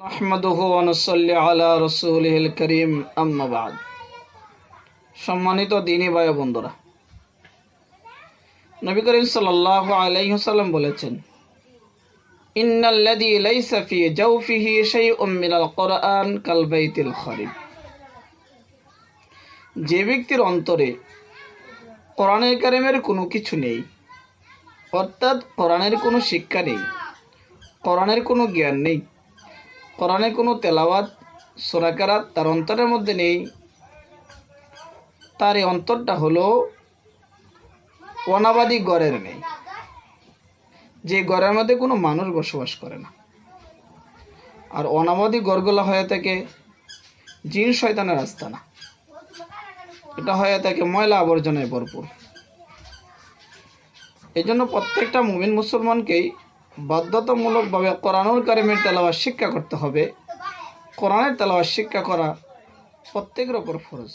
আহমাদুহু ওয়া নুসাল্লি আলা রাসূলিহিল কারীম আম্মা বা'দ। সম্মানিত দ্বীনী ভাই ও বন্ধুরা, নবী করিম সাল্লাল্লাহু আলাইহি ওয়াসাল্লাম বলেছেন, ইন্নাল্লাযী লাইসা ফি জাওফিহি শাইউম মিনাল কুরআন কাল বাইতিল খারিব। যে ব্যক্তির অন্তরে কোরআনুল কারীমের কোনো কিছু নেই, অর্থাৎ কোরআনের কোনো শিক্ষা নেই, কোরআনের কোনো জ্ঞান নেই, কোরআনের কোনো তেলাওয়াত সূরা কেরাত তার অন্তরের মধ্যে নেই, তার এই অন্তরটা হলো অনাবাদী ঘরের নেই, যে ঘরের মধ্যে কোনো মানুষ বসবাস করে না। আর অনাবাদী ঘরগুলো হয়ে থাকে জিন শয়তানের আস্তানা, এটা হয়ে থাকে ময়লা আবর্জনায় ভরপুর। এই জন্য প্রত্যেকটা মুমিন মুসলমানকেই বাধ্যতামূলকভাবে কোরআনুল কারীমের তেলাওয়াত শিক্ষা করতে হবে। কোরআনের তেলাওয়াত শিক্ষা করা প্রত্যেকের ওপর ফরজ।